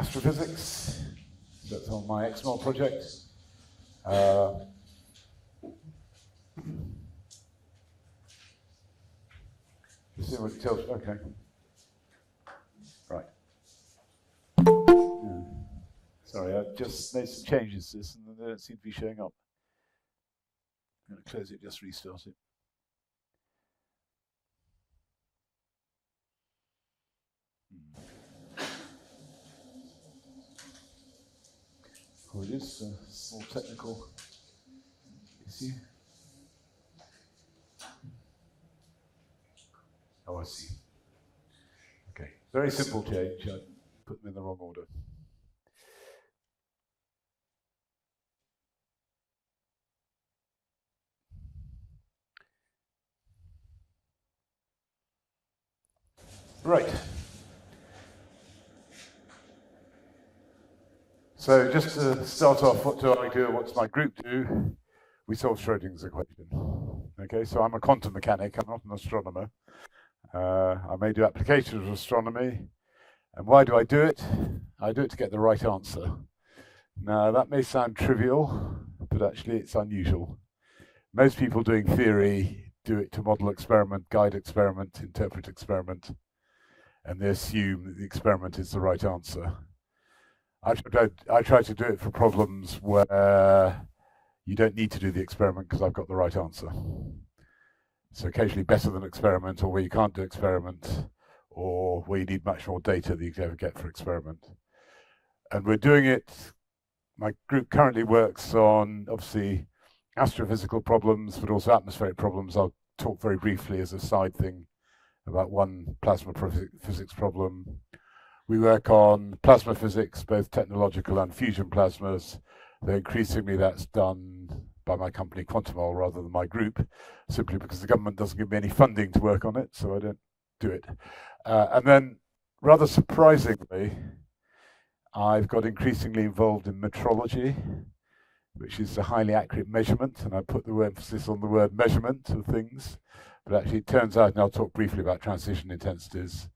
astrophysics. That's on my XML project. You see what it tells? Okay. Right. Yeah. Sorry, I just made some changes to this and they don't seem to be showing up. I'm going to close it, just restart it. Oh, it is a small technical issue. Oh, I see. Okay, very simple change. I put them in the wrong order. Right. So just to start off, what do I do? What does my group do? We solve Schrödinger's equation. Okay, so I'm a quantum mechanic. I'm not an astronomer. I may do applications of astronomy. And why do I do it? I do it to get the right answer. Now, that may sound trivial, but actually it's unusual. Most people doing theory do it to model experiment, guide experiment, interpret experiment, and they assume that the experiment is the right answer. I try to do it for problems where you don't need to do the experiment because I've got the right answer. So occasionally better than experiment, or where you can't do experiment, or where you need much more data than you can ever get for experiment. And we're doing it, my group currently works on, obviously, astrophysical problems, but also atmospheric problems. I'll talk very briefly as a side thing about one plasma physics problem. We work on plasma physics, both technological and fusion plasmas, though increasingly that's done by my company Quantumol rather than my group, simply because the government doesn't give me any funding to work on it, so I don't do it. And then, rather surprisingly, I've got increasingly involved in metrology, which is a highly accurate measurement, and I put the emphasis on the word measurement of things, but actually it turns out, and I'll talk briefly about transition intensities,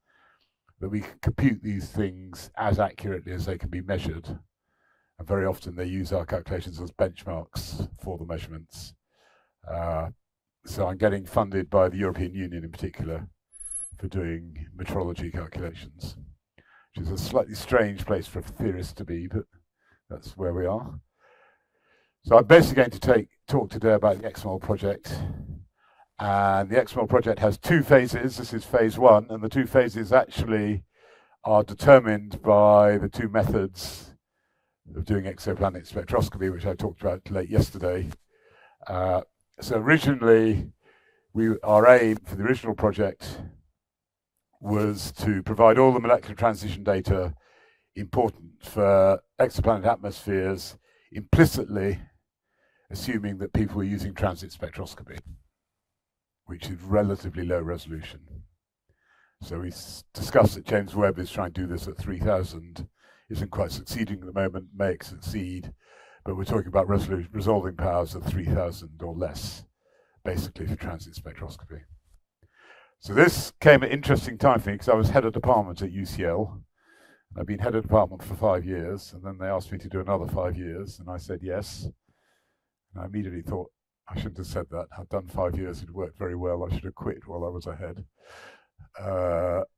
that we can compute these things as accurately as they can be measured. And very often they use our calculations as benchmarks for the measurements. So I'm getting funded by the European Union in particular for doing metrology calculations, which is a slightly strange place for a theorist to be, but that's where we are. So I'm basically going to talk today about the XML project. And the XML project has two phases. This is phase one, and the two phases actually are determined by the two methods of doing exoplanet spectroscopy, which I talked about late yesterday. So originally, our aim for the original project was to provide all the molecular transition data important for exoplanet atmospheres, implicitly assuming that people were using transit spectroscopy, which is relatively low resolution. So we discussed that James Webb is trying to do this at 3000. Isn't quite succeeding at the moment, may succeed, but we're talking about resolving powers of 3000 or less, basically for transit spectroscopy. So this came at an interesting time for me because I was head of department at UCL. I've been head of department for 5 years, and then they asked me to do another 5 years, and I said yes. And I immediately thought, I shouldn't have said that. I'd done 5 years, it worked very well. I should have quit while I was ahead.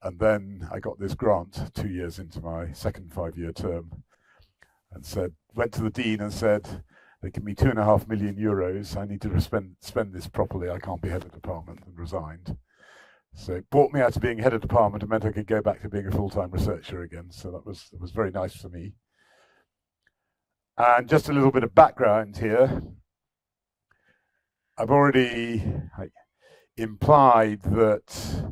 And then I got this grant 2 years into my second 5-year term, and went to the dean and said, they give me €2.5 million. I need to spend this properly. I can't be head of department, and resigned. So it brought me out of being head of department and meant I could go back to being a full-time researcher again. So that was very nice for me. And just a little bit of background here. I've already implied that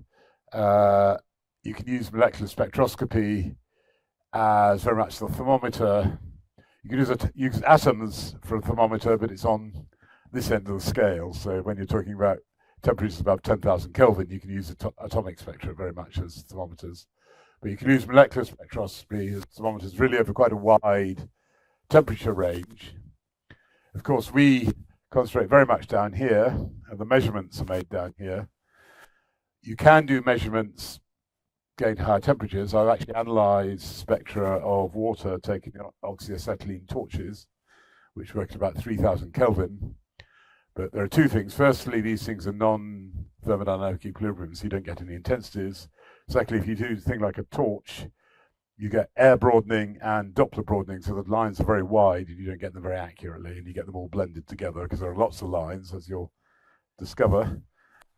you can use molecular spectroscopy as very much the thermometer. You can use atoms for a thermometer, but it's on this end of the scale. So when you're talking about temperatures above 10,000 Kelvin, you can use atomic spectra very much as thermometers. But you can use molecular spectroscopy as thermometers really over quite a wide temperature range. Of course, we concentrate very much down here, and the measurements are made down here. You can do measurements gained higher temperatures, I've actually analysed spectra of water taking oxyacetylene torches, which work at about 3,000 Kelvin. But there are two things. Firstly, these things are non-thermodynamic equilibrium, so you don't get any intensities. Secondly, if you do a thing like a torch, you get air broadening and Doppler broadening, so the lines are very wide and you don't get them very accurately, and you get them all blended together because there are lots of lines, as you'll discover,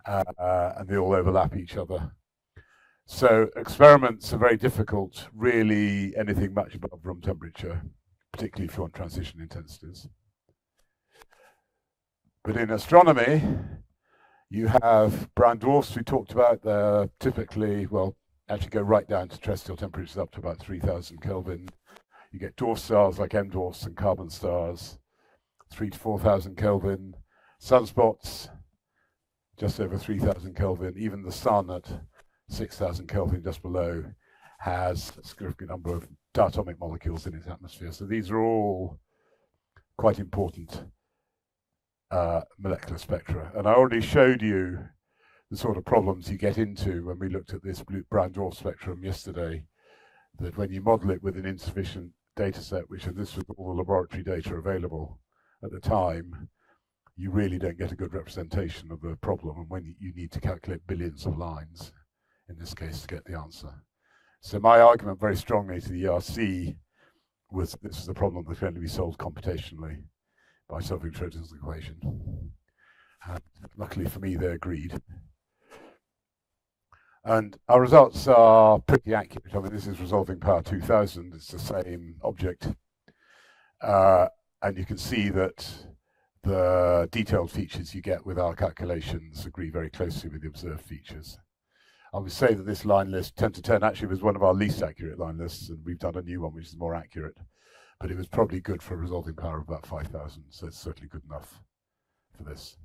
and they all overlap each other. So experiments are very difficult, really anything much above room temperature, particularly if you want transition intensities. But in astronomy, you have brown dwarfs we talked about. They're typically, well, actually go right down to terrestrial temperatures up to about 3,000 Kelvin. You get dwarf stars like M dwarfs and carbon stars, 3,000 to 4,000 Kelvin. Sunspots, just over 3,000 Kelvin. Even the sun at 6,000 Kelvin just below has a significant number of diatomic molecules in its atmosphere. So these are all quite important molecular spectra. And I already showed you the sort of problems you get into when we looked at this brown dwarf spectrum yesterday, that when you model it with an insufficient data set, which this was all the laboratory data available at the time, you really don't get a good representation of the problem, and when you need to calculate billions of lines, in this case, to get the answer. So my argument very strongly to the ERC was this is a problem that's going to be solved computationally by solving Schrodinger's equation. And luckily for me, they agreed. And our results are pretty accurate. I mean, this is resolving power 2000. It's the same object. And you can see that the detailed features you get with our calculations agree very closely with the observed features. I would say that this line list, 10 to 10, actually was one of our least accurate line lists, and we've done a new one which is more accurate. But it was probably good for a resolving power of about 5,000, so it's certainly good enough for this.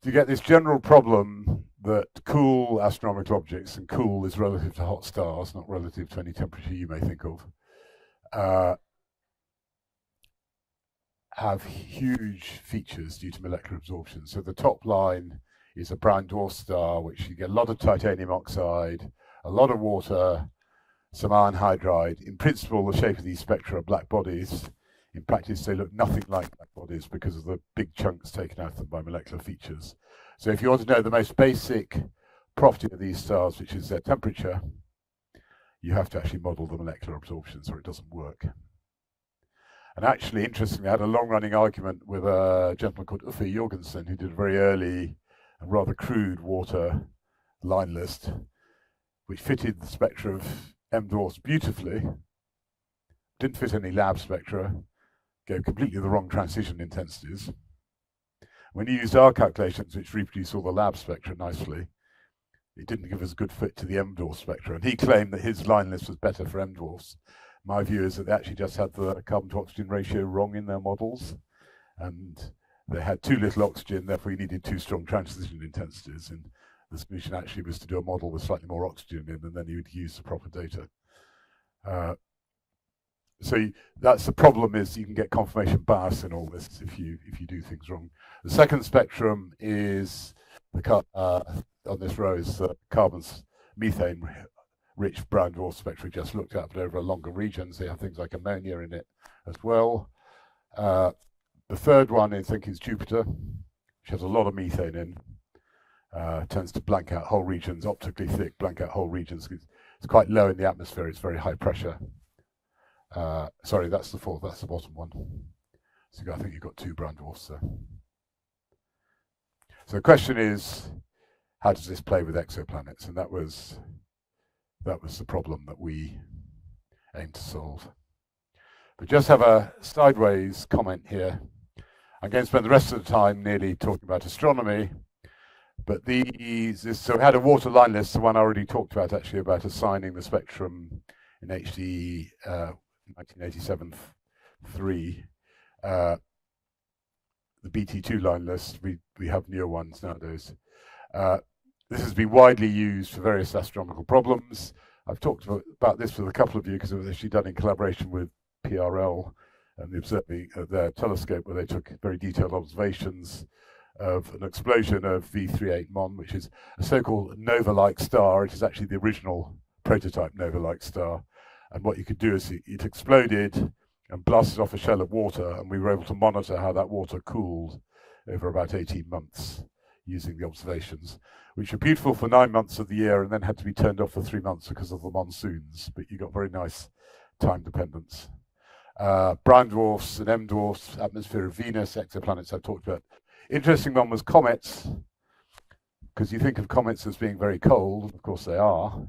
To get this general problem that cool astronomical objects, and cool is relative to hot stars, not relative to any temperature you may think of, have huge features due to molecular absorption. So the top line is a brown dwarf star, which you get a lot of titanium oxide, a lot of water, some iron hydride. In principle, the shape of these spectra are black bodies. In practice, they look nothing like black bodies because of the big chunks taken out of them by molecular features. So if you want to know the most basic property of these stars, which is their temperature, you have to actually model the molecular absorptions or it doesn't work. And actually, interestingly, I had a long-running argument with a gentleman called Uffe Jorgensen, who did a very early and rather crude water line list, which fitted the spectra of M dwarfs beautifully, didn't fit any lab spectra, gave completely the wrong transition intensities. When you used our calculations, which reproduce all the lab spectra nicely, it didn't give us a good fit to the M dwarf spectra. And he claimed that his line list was better for M dwarfs. My view is that they actually just had the carbon to oxygen ratio wrong in their models, and they had too little oxygen, therefore you needed too strong transition intensities. And the solution actually was to do a model with slightly more oxygen in, and then you would use the proper data. So that's the problem, is you can get confirmation bias in all this if you do things wrong. The second spectrum is the on this row is the carbon's methane rich brown dwarf spectra we just looked at, but over a longer region. So you have things like ammonia in it as well. The third one I think is Jupiter, which has a lot of methane in. Tends to blank out whole regions, optically thick, blank out whole regions. It's quite low in the atmosphere, it's very high pressure. Sorry, that's the fourth, that's the bottom one. So I think you've got two brown dwarfs there. So the question is, how does this play with exoplanets? And that was the problem that we aimed to solve. But just have a sideways comment here. I'm going to spend the rest of the time nearly talking about astronomy, but so we had a water line list, the one I already talked about actually, about assigning the spectrum in HD 1987-3. The BT2 line list, we have newer ones nowadays. This has been widely used for various astronomical problems. I've talked about this with a couple of you because it was actually done in collaboration with PRL and the observing their telescope, where they took very detailed observations of an explosion of V38 Mon, which is a so-called nova-like star. It is actually the original prototype nova-like star. And what you could do is it exploded and blasted off a shell of water, and we were able to monitor how that water cooled over about 18 months using the observations, which were beautiful for 9 months of the year and then had to be turned off for 3 months because of the monsoons. But you got very nice time dependence. Brown dwarfs and M dwarfs, atmosphere of Venus, exoplanets I've talked about. Interesting one was comets, because you think of comets as being very cold. Of course they are.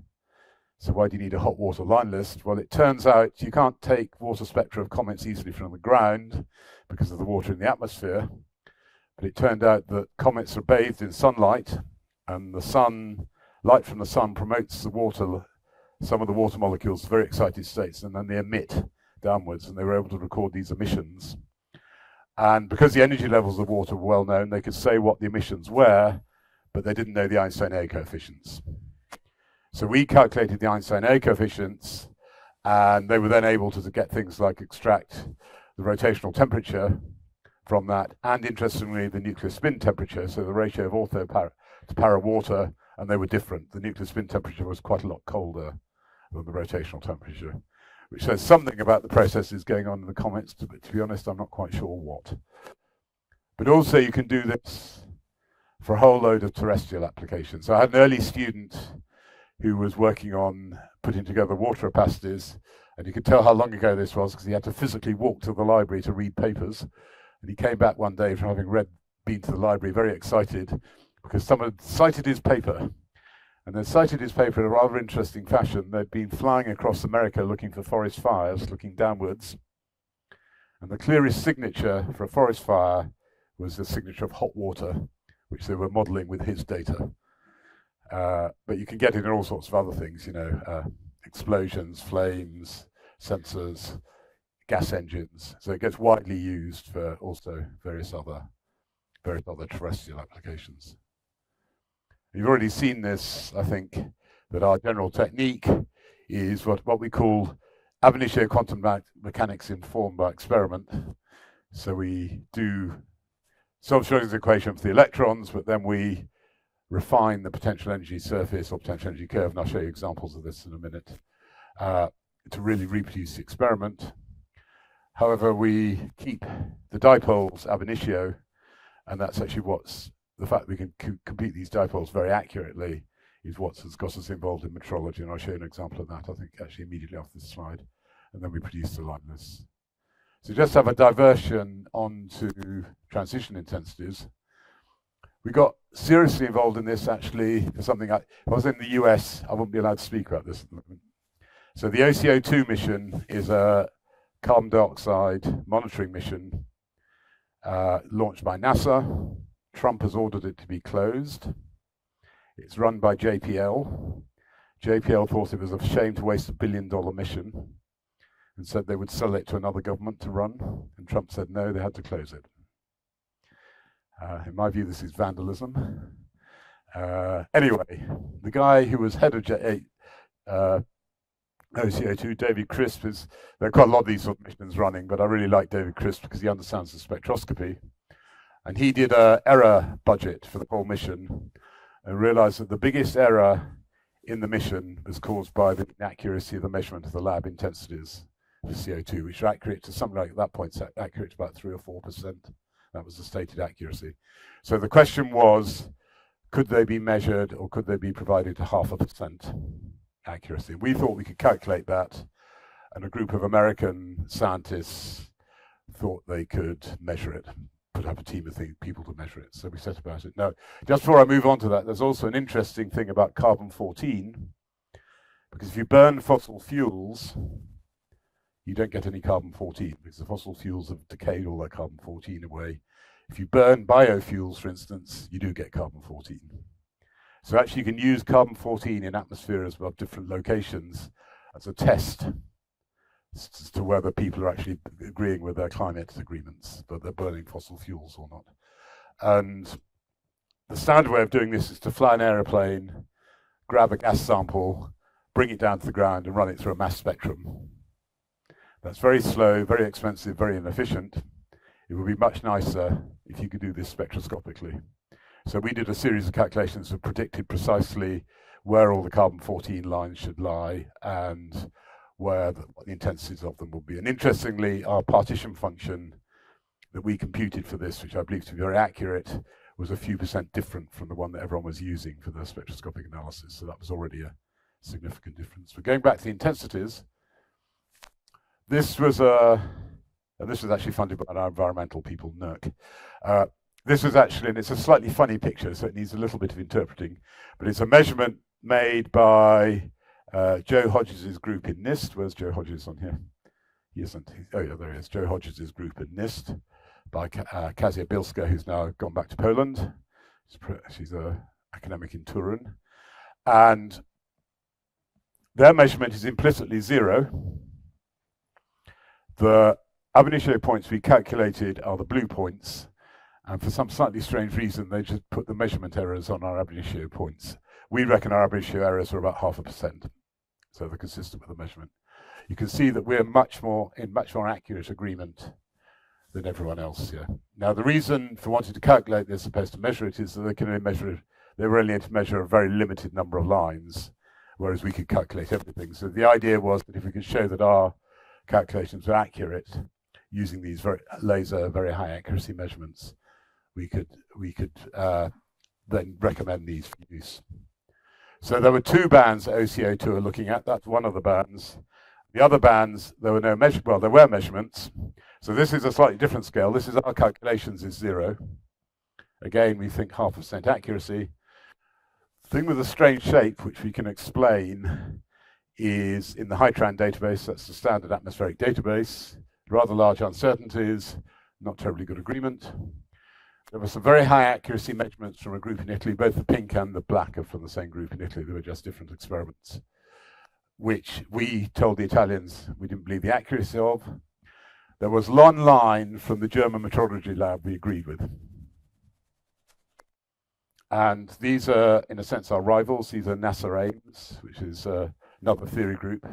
So why do you need a hot water line list? Well, it turns out you can't take water spectra of comets easily from the ground because of the water in the atmosphere. But it turned out that comets are bathed in sunlight, and the sun, light from the sun promotes the water, some of the water molecules to very excited states, and then they emit downwards, and they were able to record these emissions. And because the energy levels of water were well known, they could say what the emissions were, but they didn't know the Einstein A coefficients. So we calculated the Einstein A coefficients, and they were then able to get things like extract the rotational temperature from that, and interestingly, the nuclear spin temperature, so the ratio of ortho to para water, and they were different. The nuclear spin temperature was quite a lot colder than the rotational temperature, which says something about the processes going on in the comets, but to be honest, I'm not quite sure what. But also you can do this for a whole load of terrestrial applications. So I had an early student who was working on putting together water opacities, and you could tell how long ago this was because he had to physically walk to the library to read papers. And he came back one day from having been to the library very excited because someone had cited his paper. And they cited his paper in a rather interesting fashion. They'd been flying across America looking for forest fires, looking downwards. And the clearest signature for a forest fire was the signature of hot water, which they were modeling with his data. But you can get it in all sorts of other things, you know, explosions, flames, sensors, gas engines. So it gets widely used for also various other terrestrial applications. You've already seen this, I think, that our general technique is what we call ab initio quantum mechanics informed by experiment. So we do solve Schrödinger's equation for the electrons, but then we refine the potential energy surface or potential energy curve, and I'll show you examples of this in a minute, to really reproduce the experiment. However, we keep the dipoles ab initio, and that's actually what's the fact we can compute these dipoles very accurately is what has got us involved in metrology, and I'll show you an example of that, I think, actually immediately off this slide, and then we produce the likeness. So just have a diversion onto transition intensities. We got seriously involved in this actually for something. If I was in the US, I wouldn't be allowed to speak about this at the moment. So the OCO2 mission is a carbon dioxide monitoring mission launched by NASA. Trump has ordered it to be closed. It's run by JPL. JPL thought it was a shame to waste $1 billion mission and said they would sell it to another government to run. And Trump said no, they had to close it. In my view, this is vandalism. Anyway, the guy who was head of OCO2, David Crisp, there are quite a lot of these sort of missions running, but I really like David Crisp because he understands the spectroscopy. And he did an error budget for the whole mission and realized that the biggest error in the mission was caused by the inaccuracy of the measurement of the lab intensities for CO2, which are accurate to something like, at that point, accurate to about 3 or 4%. That was the stated accuracy. So the question was, could they be measured or could they be provided to 0.5% accuracy? We thought we could calculate that, and a group of American scientists thought they could measure it, put up a team of people to measure it. So we set about it. Now, just before I move on to that, there's also an interesting thing about carbon-14, because if you burn fossil fuels, you don't get any carbon-14 because the fossil fuels have decayed all their carbon-14 away. If you burn biofuels, for instance, you do get carbon-14. So actually you can use carbon-14 in atmospheres of different locations as a test as to whether people are actually agreeing with their climate agreements, that they're burning fossil fuels or not. And the standard way of doing this is to fly an aeroplane, grab a gas sample, bring it down to the ground and run it through a mass spectrum. That's very slow, very expensive, very inefficient. It would be much nicer if you could do this spectroscopically. So we did a series of calculations that predicted precisely where all the carbon-14 lines should lie and what the intensities of them would be. And interestingly, our partition function that we computed for this, which I believe to be very accurate, was a few percent different from the one that everyone was using for the spectroscopic analysis. So that was already a significant difference. But going back to the intensities, this was actually funded by our environmental people, NERC. This was actually, and it's a slightly funny picture, so it needs a little bit of interpreting, but it's a measurement made by Joe Hodges' group in NIST. Where's Joe Hodges on here? He isn't. Oh yeah, there he is. Joe Hodges' group in NIST by Kazia Bilska, who's now gone back to Poland. She's an academic in Turin. And their measurement is implicitly 0. The ab initio points we calculated are the blue points. And for some slightly strange reason, they just put the measurement errors on our ab initio points. We reckon our ab initio errors are about 0.5%. So they're consistent with the measurement. You can see that we're in much more accurate agreement than everyone else here. Now, the reason for wanting to calculate this as opposed to measure it is that they were only able to measure a very limited number of lines, whereas we could calculate everything. So the idea was that if we could show that our calculations were accurate using these very high accuracy measurements, we could then recommend these for use. So there were 2 bands that OCO2 are looking at. That's one of the bands. The other bands, there were measurements. So this is a slightly different scale. This is our calculations is 0. Again, we think 0.5% accuracy. The thing with the strange shape, which we can explain, is in the HITRAN database, that's the standard atmospheric database, rather large uncertainties, not terribly good agreement. There were some very high accuracy measurements from a group in Italy. Both the pink and the black are from the same group in Italy. They were just different experiments, which we told the Italians we didn't believe the accuracy of. There was one line from the German metrology lab we agreed with. And these are, in a sense, our rivals. These are NASA Ames, which is another theory group.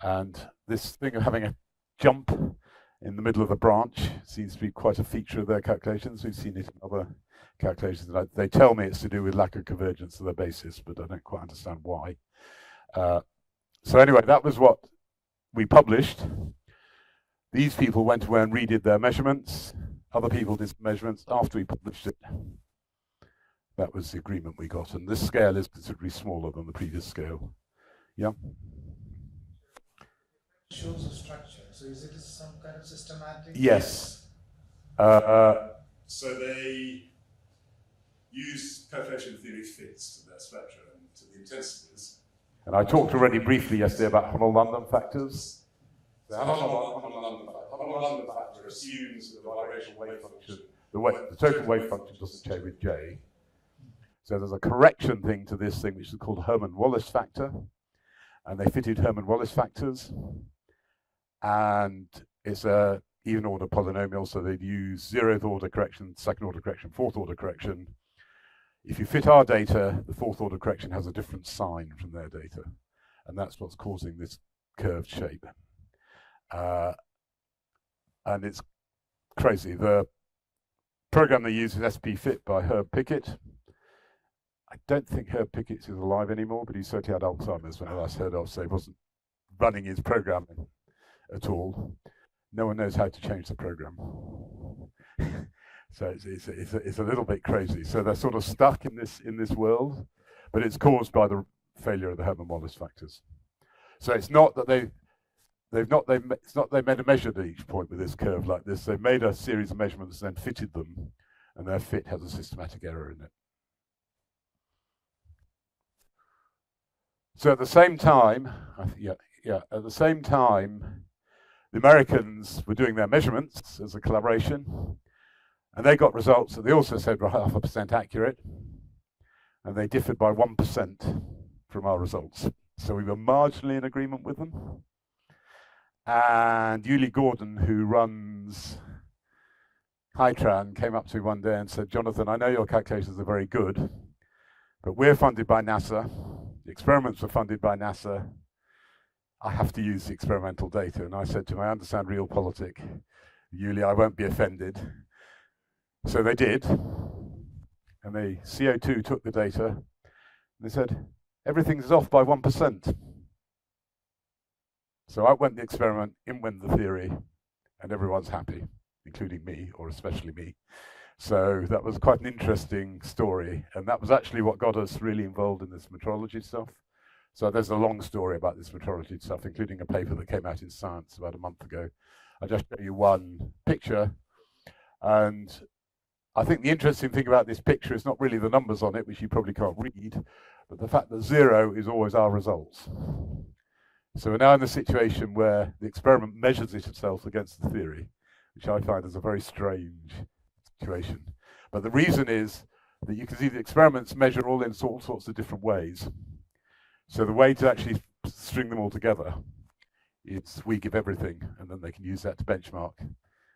And this thing of having a jump in the middle of the branch seems to be quite a feature of their calculations. We've seen it in other calculations. They tell me it's to do with lack of convergence of the basis, but I don't quite understand why. So anyway, that was what we published. These people went away and redid their measurements. Other people did measurements after we published it. That was the agreement we got. And this scale is considerably smaller than the previous scale. Yeah? Shows a structure. So is it some kind of systematic? Yes. So they use perturbation theory fits to their spectra and to the intensities. And I talked already briefly yesterday about Hummel-London factors. The Hummel-London factor assumes that the vibrational wave function, the total wave function doesn't change with J. So there's a correction thing to this thing which is called Hermann-Wallis factor. And they fitted Hermann-Wallis factors. And it's a even order polynomial, so they'd use 0th order correction, 2nd order correction, 4th order correction. If you fit our data, the 4th order correction has a different sign from their data. And that's what's causing this curved shape. And it's crazy. The program they use is SPFit by Herb Pickett. I don't think Herb Pickett is alive anymore, but he certainly had Alzheimer's when I last heard of, so he wasn't running his programming at all. No one knows how to change the program. So it's a little bit crazy. So they're sort of stuck in this world, but it's caused by the failure of the Hermann-Wallis factors. So it's not that they made a measure at each point with this curve like this. They've made a series of measurements and then fitted them, and their fit has a systematic error in it. So at the same time, at the same time, the Americans were doing their measurements as a collaboration, and they got results that they also said were 0.5% accurate, and they differed by 1% from our results. So we were marginally in agreement with them. And Yuli Gordon, who runs HITRAN, came up to me one day and said, "Jonathan, I know your calculations are very good, but we're funded by NASA. The experiments were funded by NASA. I have to use the experimental data." And I said to him, "I understand realpolitik, Usually I won't be offended. So they did. And they CO2 took the data. And they said, everything's off by 1%. So out went the experiment, in went the theory, and everyone's happy, including me, or especially me. So that was quite an interesting story. And that was actually what got us really involved in this metrology stuff. So there's a long story about this metrology stuff, including a paper that came out in Science about a month ago. I'll just show you one picture. And I think the interesting thing about this picture is not really the numbers on it, which you probably can't read, but the fact that 0 is always our results. So we're now in the situation where the experiment measures itself against the theory, which I find is a very strange situation. But the reason is that you can see the experiments measure all in all sorts of different ways. So the way to actually string them all together is we give everything, and then they can use that to benchmark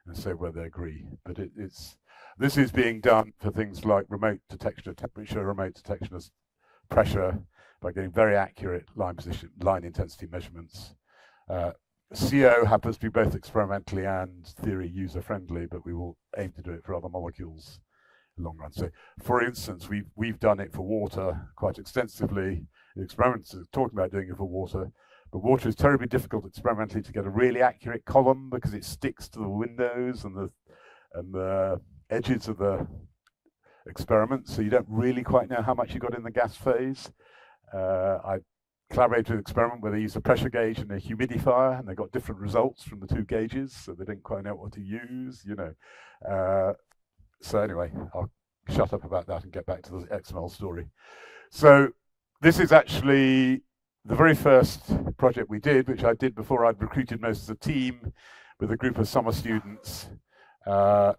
and say where they agree. But this is being done for things like remote detection of temperature, remote detection of pressure, by getting very accurate line position, line intensity measurements. CO happens to be both experimentally and theory user-friendly, but we will aim to do it for other molecules in the long run. So, for instance, we've done it for water quite extensively. The experiments are talking about doing it for water, but water is terribly difficult experimentally to get a really accurate column because it sticks to the windows and the edges of the experiment, so you don't really quite know how much you got in the gas phase. I collaborated with an experiment where they used a pressure gauge and a humidifier, and they got different results from the two gauges, so they didn't quite know what to use, you know. So anyway, I'll shut up about that and get back to the XML story. So this is actually the very first project we did, which I did before I'd recruited most of the team with a group of summer students. So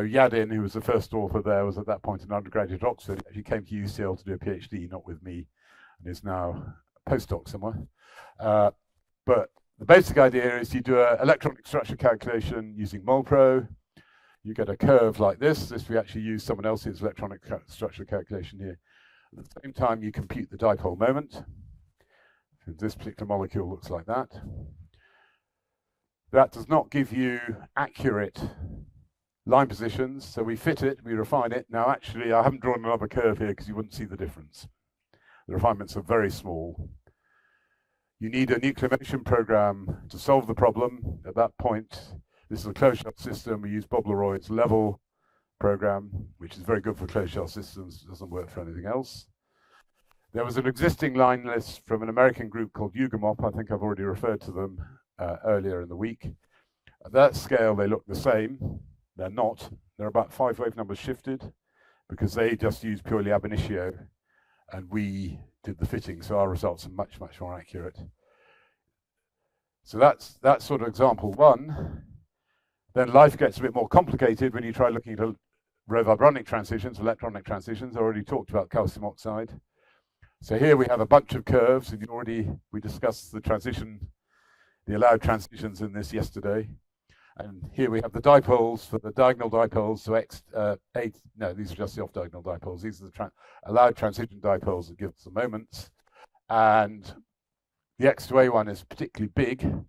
Yadin, who was the first author there, was at that point an undergraduate at Oxford. He came to UCL to do a PhD, not with me, and is now a postdoc somewhere. But the basic idea is you do an electronic structure calculation using MolPro. You get a curve like this. This we actually use someone else's electronic structure calculation here. At the same time, you compute the dipole moment. This particular molecule looks like that. That does not give you accurate line positions, so we fit it, we refine it. Now actually, I haven't drawn another curve here because you wouldn't see the difference. The refinements are very small. You need a nuclear motion program to solve the problem. At that point, this is a closed shell system. We use Bob Leroy's level program, which is very good for closed shell systems, doesn't work for anything else. There was an existing line list from an American group called UGAMOP. I think I've already referred to them earlier in the week. At that scale, they look the same. They're not. They're about 5 wave numbers shifted because they just use purely ab initio, and we did the fitting, so our results are much, much more accurate. So that's sort of example one. Then life gets a bit more complicated when you try looking at rovibronic transitions, electronic transitions. I already talked about calcium oxide. So here we have a bunch of curves, and we discussed the allowed transitions in this yesterday. And here we have the dipoles for the diagonal dipoles. So these are just the off-diagonal dipoles. These are the allowed transition dipoles that give us the moments. And the X to A one is particularly big, 6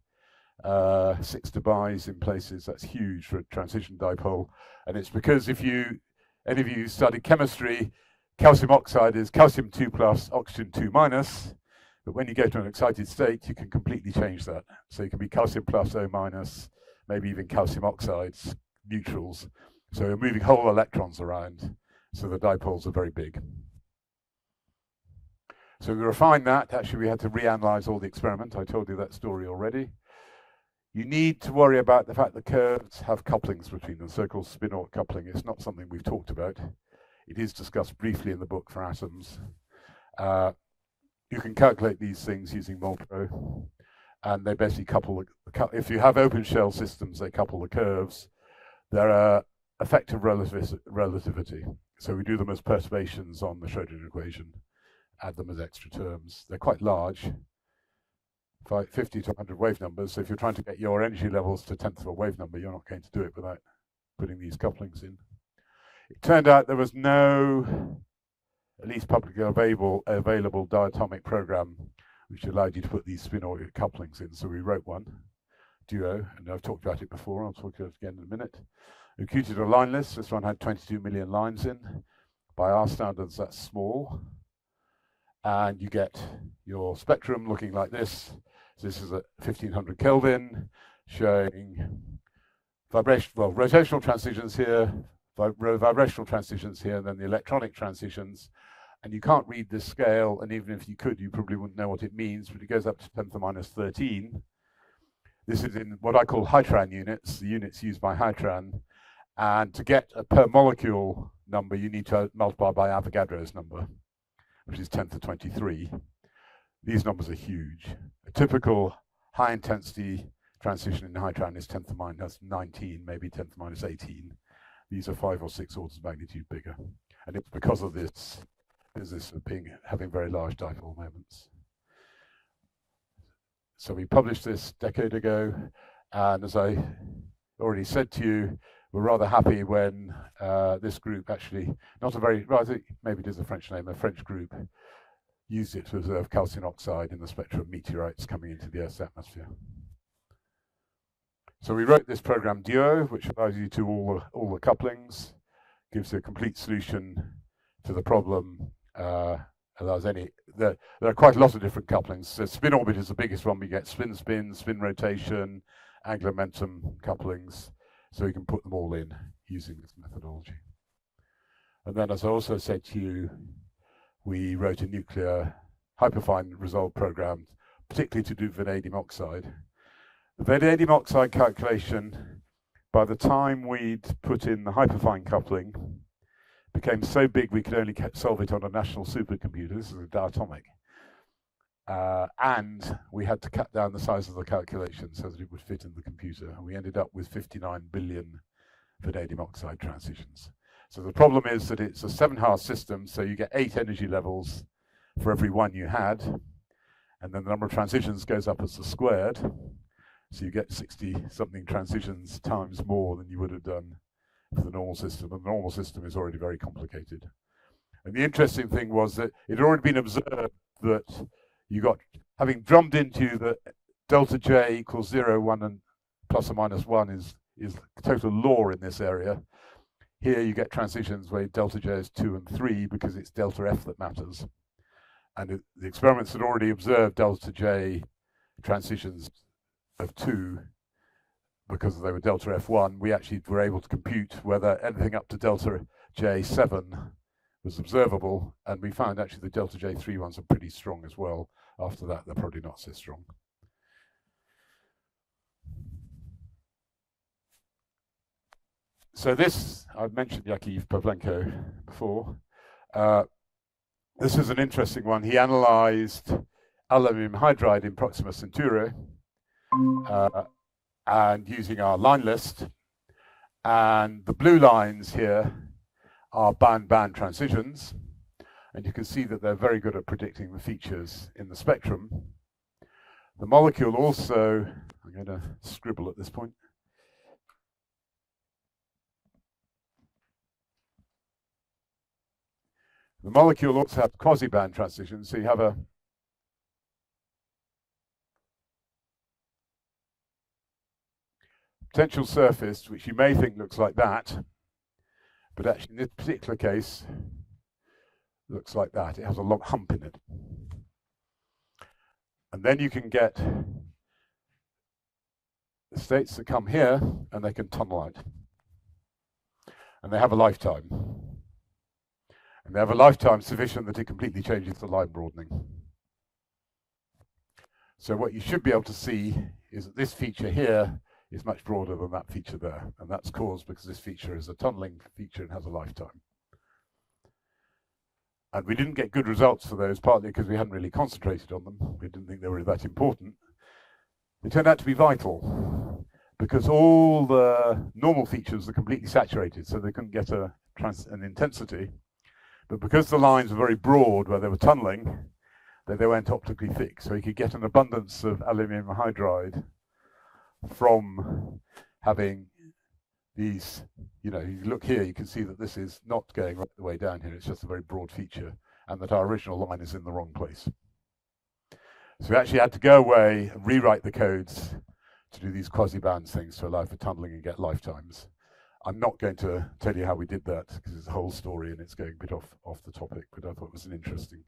dBs in places. That's huge for a transition dipole. And it's because if any of you studied chemistry, calcium oxide is calcium 2 plus, oxygen 2 minus. But when you go to an excited state, you can completely change that. So you can be calcium plus, O minus, maybe even calcium oxides, neutrals. So we're moving whole electrons around. So the dipoles are very big. So we refined that. Actually, we had to reanalyze all the experiment. I told you that story already. You need to worry about the fact the curves have couplings between them, so-called spin-Orr coupling. It's not something we've talked about. It is discussed briefly in the book for atoms. You can calculate these things using MolPro, and they basically couple. If you have open shell systems, they couple the curves. They're effective relativity. So we do them as perturbations on the Schrodinger equation, add them as extra terms. They're quite large, 50 to 100 wave numbers. So if you're trying to get your energy levels to 1/10 of a wave number, you're not going to do it without putting these couplings in. It turned out there was no, at least publicly available diatomic program which allowed you to put these spin-Orr couplings in, so we wrote one. duo, and I've talked about it before, I'll talk about it again in a minute. We computed a line list. This one had 22 million lines in. By our standards, that's small. And you get your spectrum looking like this. So this is at 1500 Kelvin, showing rotational transitions here, vibrational transitions here, and then the electronic transitions. And you can't read this scale, and even if you could, you probably wouldn't know what it means, but it goes up to 10 to the minus 13. This is in what I call Hytran units, the units used by Hytran. And to get a per molecule number, you need to multiply by Avogadro's number, which is 10 to 23. These numbers are huge. A typical high intensity transition in Hytran is 10 to the minus 19, maybe 10 to the minus 18. These are 5 or 6 orders of magnitude bigger. And it's because of this business of having very large dipole moments. So we published this a decade ago, and as I already said to you, we're rather happy when this group actually, maybe it is a French name, a French group, used it to observe calcium oxide in the spectra of meteorites coming into the Earth's atmosphere. So we wrote this program Duo, which allows you to all the couplings, gives you a complete solution to the problem. There are quite a lot of different couplings. So spin orbit is the biggest one. We get spin-spin, spin rotation, angular momentum couplings. So we can put them all in using this methodology. And then, as I also said to you, we wrote a nuclear hyperfine resolve program, particularly to do vanadium oxide. The vanadium oxide calculation, by the time we'd put in the hyperfine coupling, became so big we could only solve it on a national supercomputer. This is a diatomic. And we had to cut down the size of the calculation so that it would fit in the computer. And we ended up with 59 billion vanadium oxide transitions. So the problem is that it's a 7-hour system, so you get 8 energy levels for every one you had. And then the number of transitions goes up as the squared. So you get 60-something transitions times more than you would have done for the normal system. And the normal system is already very complicated. And the interesting thing was that it had already been observed that you got, having drummed into you that delta J equals 0, 1, and plus or minus 1 is total law in this area. Here you get transitions where delta J is 2 and 3 because it's delta F that matters. And the experiments had already observed delta J transitions of 2 because they were delta F1. We actually were able to compute whether anything up to delta J7 was observable, and we found actually the delta J3 ones are pretty strong as well. After that, they're probably not so strong. So this, I've mentioned Yakiv Pavlenko before. This is an interesting one. He analyzed aluminum hydride in Proxima Centauri and using our line list. And the blue lines here are band-band transitions. And you can see that they're very good at predicting the features in the spectrum. The molecule also, I'm going to scribble at this point. The molecule also has quasi-band transitions, so you have a potential surface which you may think looks like that, but actually in this particular case looks like that. It has a long hump in it. And then you can get the states that come here and they can tunnel out. And they have a lifetime. And they have a lifetime sufficient that it completely changes the line broadening. So what you should be able to see is that this feature here is much broader than that feature there. And that's caused because this feature is a tunneling feature and has a lifetime. And we didn't get good results for those, partly because we hadn't really concentrated on them. We didn't think they were that important. They turned out to be vital because all the normal features are completely saturated, so they couldn't get an intensity. But because the lines were very broad where they were tunneling, they went optically thick. So you could get an abundance of aluminum hydride from having these, you look here, you can see that this is not going right the way down here. It's just a very broad feature, and that our original line is in the wrong place. So we actually had to go away and rewrite the codes to do these quasi-bands things to allow for tunneling and get lifetimes. I'm not going to tell you how we did that because it's a whole story and it's going a bit off the topic, but I thought it was an interesting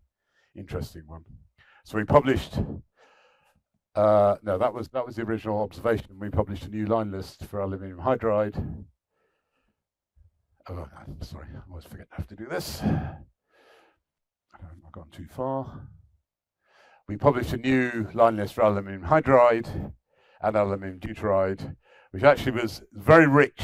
one. So we published, no, that was the original observation. We published a new line list for aluminium hydride. Oh, I'm sorry, I always forget I have to do this. I've gone too far. We published a new line list for aluminium hydride and aluminium deuteride, which actually was a very rich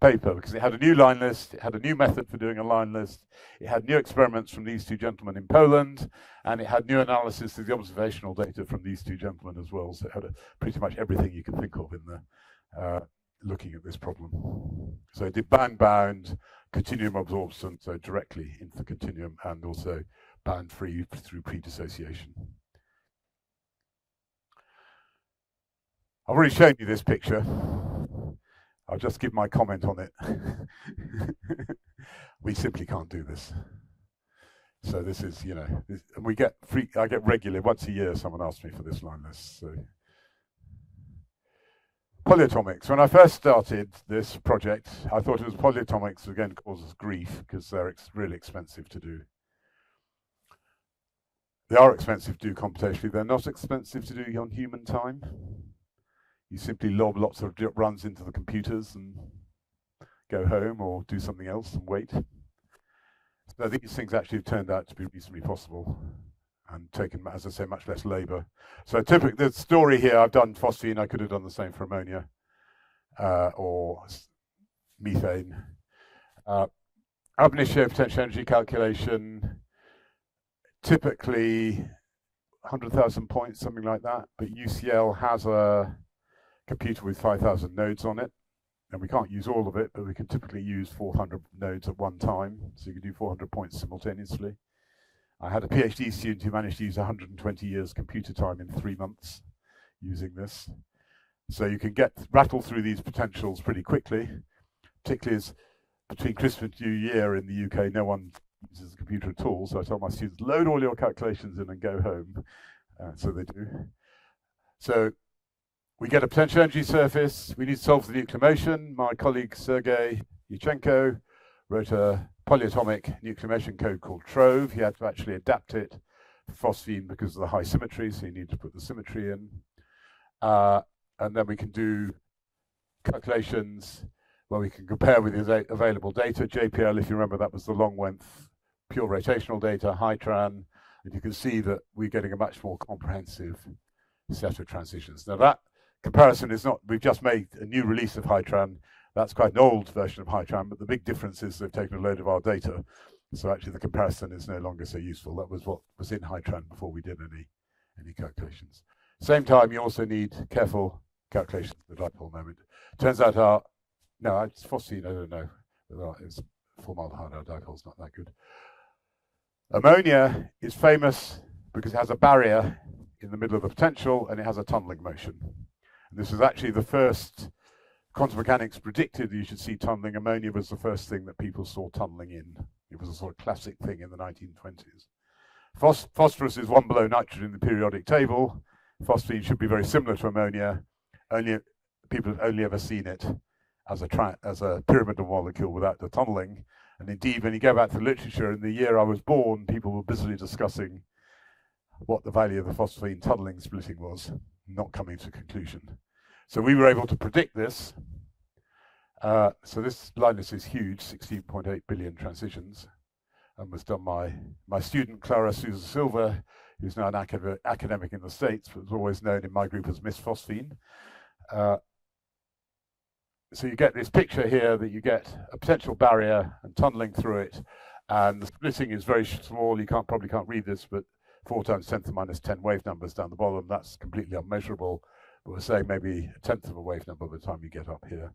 paper because it had a new line list, it had a new method for doing a line list, it had new experiments from these two gentlemen in Poland, and it had new analysis of the observational data from these two gentlemen as well. So it had pretty much everything you can think of in the looking at this problem. So it did band-bound continuum absorption, so directly into the continuum, and also band-free through pre-dissociation. I've already shown you this picture. I'll just give my comment on it. We simply can't do this. So this is, you know, and we get free. I get regularly, once a year, someone asks me for this line list. So polyatomics. When I first started this project, I thought it was polyatomics were going to cause us grief because they're really expensive to do. They are expensive to do computationally. They're not expensive to do on human time. You simply lob lots of runs into the computers and go home or do something else and wait. So these things actually have turned out to be reasonably possible and taken, as I say, much less labor. So typically, the story here, I've done phosphine, I could have done the same for ammonia or methane. Ab initio potential energy calculation, typically 100,000 points, something like that, but UCL has a computer with 5,000 nodes on it, and we can't use all of it, but we can typically use 400 nodes at one time, so you can do 400 points simultaneously. I had a PhD student who managed to use 120 years computer time in 3 months using this. So you can rattle through these potentials pretty quickly, particularly as between Christmas and New Year in the UK, no one uses a computer at all, so I tell my students, load all your calculations in and go home. So they do. So we get a potential energy surface. We need to solve the nuclear motion. My colleague Sergei Yushchenko wrote a polyatomic nuclear motion code called Trove. He had to actually adapt it for phosphine because of the high symmetry, so you need to put the symmetry in. And then we can do calculations where we can compare with the available data. JPL, if you remember, that was the long-length pure rotational data, HITRAN, and you can see that we're getting a much more comprehensive set of transitions. Now that comparison is not, we've just made a new release of HITRAN. That's quite an old version of HITRAN, but the big difference is they've taken a load of our data. So actually the comparison is no longer so useful. That was what was in HITRAN before we did any calculations. Same time, you also need careful calculations of the dipole moment. Turns out it's phosphine, I don't know. It's formaldehyde, our dipole's not that good. Ammonia is famous because it has a barrier in the middle of the potential and it has a tunneling motion. And this is actually the first quantum mechanics predicted that you should see tunneling. Ammonia was the first thing that people saw tunneling in. It was a sort of classic thing in the 1920s. Phosphorus is one below nitrogen in the periodic table. Phosphine should be very similar to ammonia. People have only ever seen it as a pyramidal molecule without the tunneling. And indeed, when you go back to the literature, in the year I was born, people were busily discussing what the value of the phosphine tunneling splitting was, not coming to a conclusion. So we were able to predict this. So this line list is huge, 16.8 billion transitions, and was done by my student Clara Souza Silva, who's now an academic in the States, but was always known in my group as Miss Phosphine. So you get this picture here that you get a potential barrier and tunneling through it, and the splitting is very small. You probably can't read this, but 4 times 10 to the minus 10 wave numbers down the bottom. That's completely unmeasurable. But we're saying maybe 1/10 of a wave number by the time you get up here.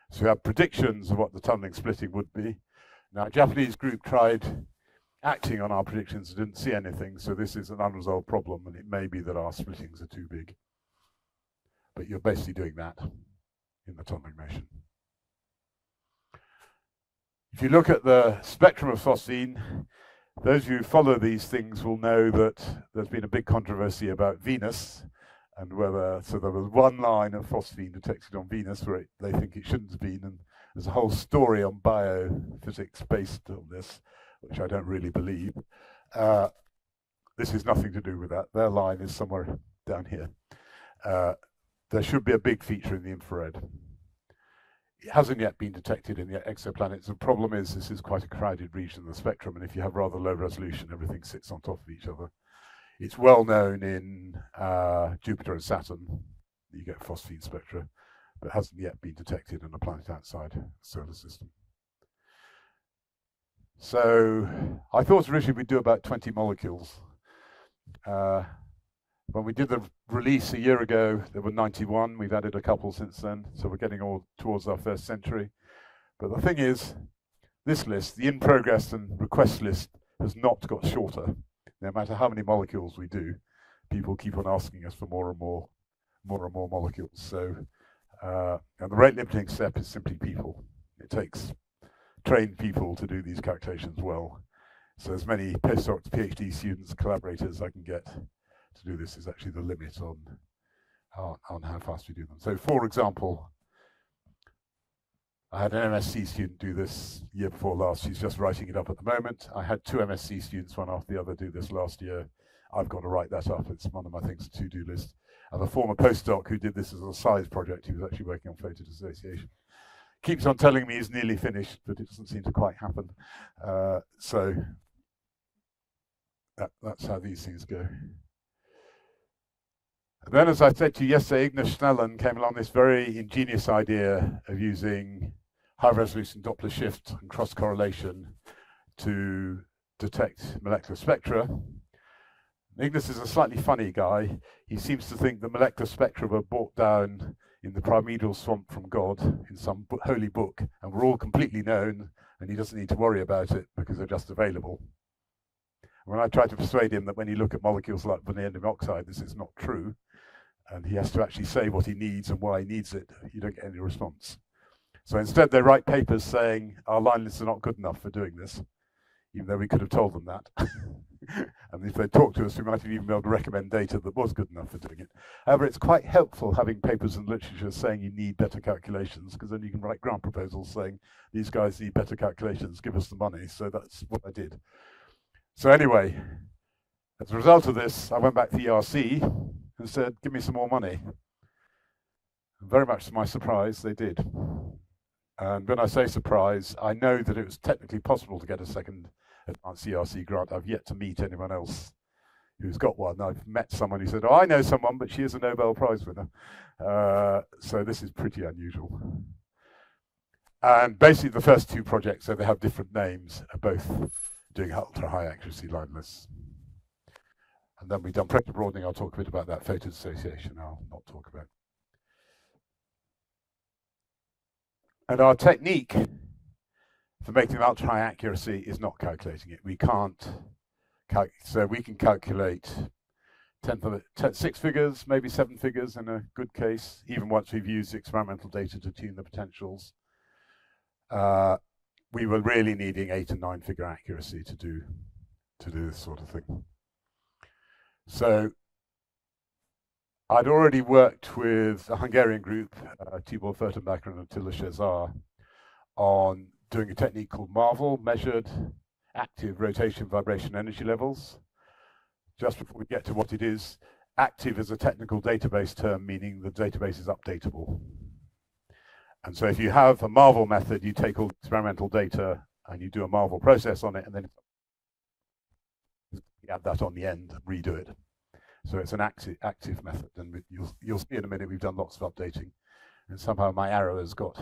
So we have predictions of what the tunneling splitting would be. Now, a Japanese group tried acting on our predictions and didn't see anything. So this is an unresolved problem, and it may be that our splittings are too big. But you're basically doing that in the tunneling motion. If you look at the spectrum of phosphine, those of you who follow these things will know that there's been a big controversy about Venus and whether, so there was one line of phosphine detected on Venus where they think it shouldn't have been, and there's a whole story on biophysics based on this, which I don't really believe. This is nothing to do with that. Their line is somewhere down here. There should be a big feature in the infrared. It hasn't yet been detected in the exoplanets. The problem is this is quite a crowded region of the spectrum, and if you have rather low resolution, everything sits on top of each other. It's well known in Jupiter and Saturn. You get phosphine spectra, but hasn't yet been detected in a planet outside the solar system. So I thought originally we'd do about 20 molecules. When we did the release a year ago, there were 91. We've added a couple since then, so we're getting all towards our first century. But the thing is, this list, the in progress and request list, has not got shorter. No matter how many molecules we do, people keep on asking us for more and more molecules. So, and the rate limiting step is simply people. It takes trained people to do these calculations well. So as many postdocs, PhD students, collaborators I can get to do this is actually the limit on how fast we do them. So for example, I had an MSc student do this year before last. She's just writing it up at the moment. I had 2 MSc students, one after the other, do this last year. I've got to write that up. It's one of my things to-do list. I have a former postdoc who did this as a side project. He was actually working on photo dissociation. Keeps on telling me he's nearly finished, but it doesn't seem to quite happen. So that's how these things go. And then, as I said to you yesterday, Ignaz Snellen came along this very ingenious idea of using high-resolution Doppler shift and cross-correlation to detect molecular spectra. Ignaz is a slightly funny guy. He seems to think that molecular spectra were brought down in the primordial swamp from God in some holy book, and were all completely known, and he doesn't need to worry about it because they're just available. When I try to persuade him that when you look at molecules like vanadium oxide, this is not true, and he has to actually say what he needs and why he needs it, you don't get any response. So instead they write papers saying our line lists are not good enough for doing this, even though we could have told them that. And if they talked to us, we might have even been able to recommend data that was good enough for doing it. However, it's quite helpful having papers in literature saying you need better calculations, because then you can write grant proposals saying these guys need better calculations, give us the money. So that's what I did. So anyway, as a result of this, I went back to the ERC and said, give me some more money. And very much to my surprise, they did. And when I say surprise, I know that it was technically possible to get a second advanced ERC grant. I've yet to meet anyone else who's got one. I've met someone who said, oh, I know someone, but she is a Nobel Prize winner. So this is pretty unusual. And basically the first 2 projects, so they have different names, are both doing ultra high accuracy line lists. And then we've done pressure broadening. I'll talk a bit about that. Photo dissociation, I'll not talk about. And our technique for making ultra high accuracy is not calculating it. We can't, so we can calculate 6 figures, maybe 7 figures in a good case, even once we've used experimental data to tune the potentials. We were really needing 8 and 9 figure accuracy to do this sort of thing. So I'd already worked with a Hungarian group, Tibor Furtenbacher and Attila Cesar, on doing a technique called MARVEL, measured active rotation vibration energy levels. Just before we get to what it is, active is a technical database term, meaning the database is updatable. And so if you have a MARVEL method, you take all experimental data and you do a MARVEL process on it, and then you add that on the end and redo it. So it's an active method, and you'll see in a minute we've done lots of updating, and somehow my arrow has got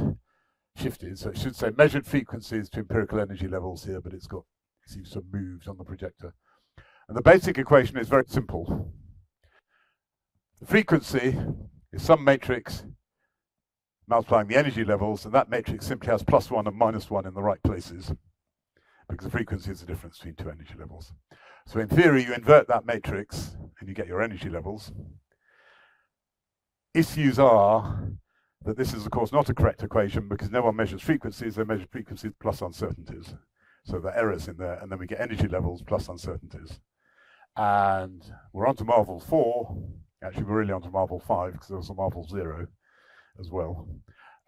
shifted. So it should say measured frequencies to empirical energy levels here, but it seems to have moved on the projector. And the basic equation is very simple. The frequency is some matrix multiplying the energy levels, and that matrix simply has +1 and -1 in the right places, because the frequency is the difference between 2 energy levels. So in theory, you invert that matrix and you get your energy levels. Issues are that this is, of course, not a correct equation, because no one measures frequencies, they measure frequencies plus uncertainties. So there are errors in there, and then we get energy levels plus uncertainties. And we're on to MARVEL 4, Actually, we're really onto Marvel 5 because there was a Marvel 0 as well.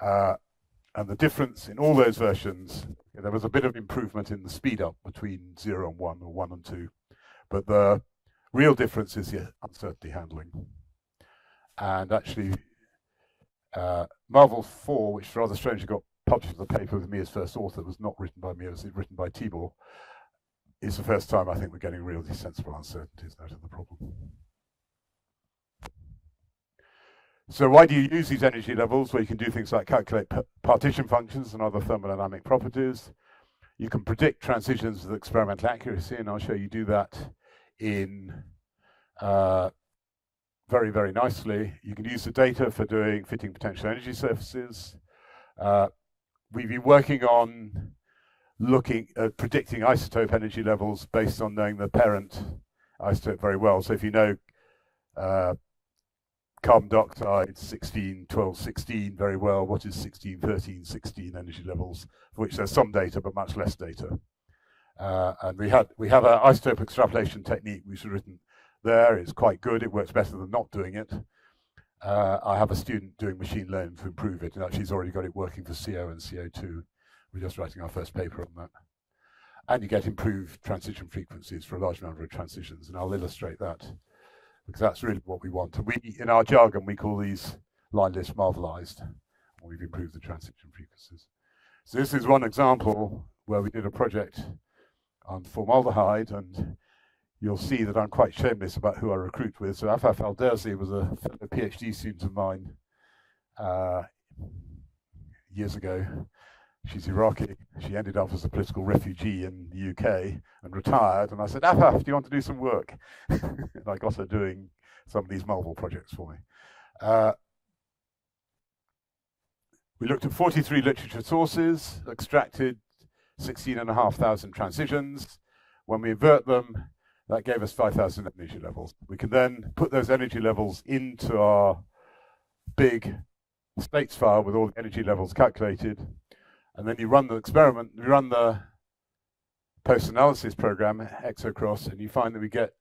And the difference in all those versions, there was a bit of improvement in the speed up between 0 and 1 or 1 and 2. But the real difference is the uncertainty handling. And actually, Marvel 4, which rather strangely got published as a paper with me as first author, was not written by me, it was written by Tibor, is the first time I think we're getting really sensible uncertainties out of the problem. So why do you use these energy levels? Well, you can do things like calculate partition functions and other thermodynamic properties. You can predict transitions with experimental accuracy, and I'll show you do that in very, very nicely. You can use the data for doing fitting potential energy surfaces. We've been working on looking at predicting isotope energy levels based on knowing the parent isotope very well. So if you know carbon dioxide 16, 12, 16 very well, what is 16, 13, 16 energy levels, for which there's some data but much less data. And we have an isotope extrapolation technique which is written there. It's quite good. It works better than not doing it. I have a student doing machine learning to improve it, and actually he's already got it working for CO and CO2. We're just writing our first paper on that. And you get improved transition frequencies for a large number of transitions, and I'll illustrate that because that's really what we want. And we, in our jargon, we call these line lists marvelized, and we've improved the transition frequencies. So this is one example where we did a project on formaldehyde, and you'll see that I'm quite shameless about who I recruit with. So Afaf Al-Derzi was a fellow PhD student of mine years ago. She's Iraqi. She ended up as a political refugee in the UK and retired. And I said, Afaf, do you want to do some work? And I got her doing some of these Marvel projects for me. We looked at 43 literature sources, extracted 16,500 transitions. When we invert them, that gave us 5,000 energy levels. We can then put those energy levels into our big states file with all the energy levels calculated. And then you run the experiment, you run the post-analysis program, exocross, and you find that we get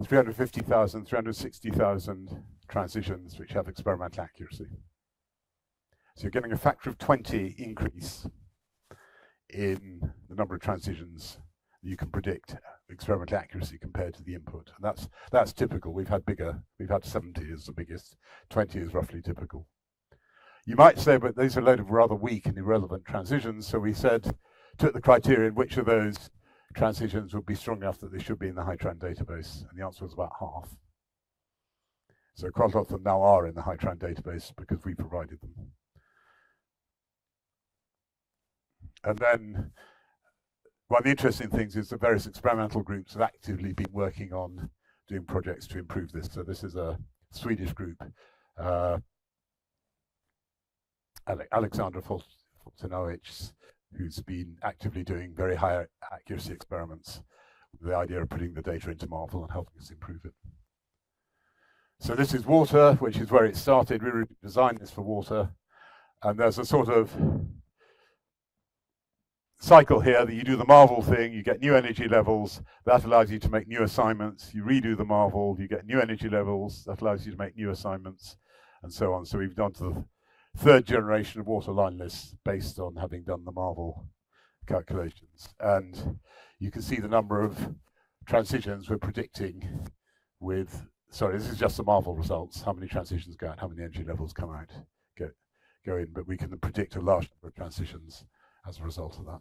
350,000, 360,000 transitions which have experimental accuracy. So you're getting a factor of 20 increase in the number of transitions you can predict experimental accuracy compared to the input. And that's typical. We've had 70 as the biggest, 20 is roughly typical. You might say, but these are a load of rather weak and irrelevant transitions. So we said, took the criterion, which of those transitions would be strong enough that they should be in the HyTran database? And the answer was about half. So quite a lot of them now are in the HyTran database because we provided them. And then one of the interesting things is the various experimental groups have actively been working on doing projects to improve this. So this is a Swedish group. Alexandra Foltynowicz, who's been actively doing very high accuracy experiments with the idea of putting the data into Marvel and helping us improve it. So this is water, which is where it started. We designed this for water. And there's a sort of cycle here that you do the Marvel thing, you get new energy levels, that allows you to make new assignments. You redo the Marvel, you get new energy levels, that allows you to make new assignments, and so on. So we've done to the third generation of water line lists based on having done the Marvel calculations. And you can see the number of transitions we're predicting with, sorry, this is just the Marvel results, how many transitions go out, how many energy levels come out, go in, but we can predict a large number of transitions as a result of that.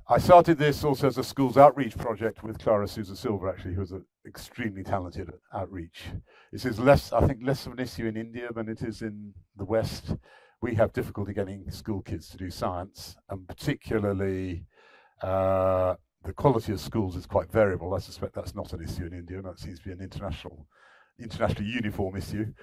I started this also as a schools outreach project with Clara Souza Silva, actually, who was extremely talented at outreach. This is less, I think, less of an issue in India than it is in the West. We have difficulty getting school kids to do science, and particularly the quality of schools is quite variable. I suspect that's not an issue in India, and that seems to be an internationally uniform issue.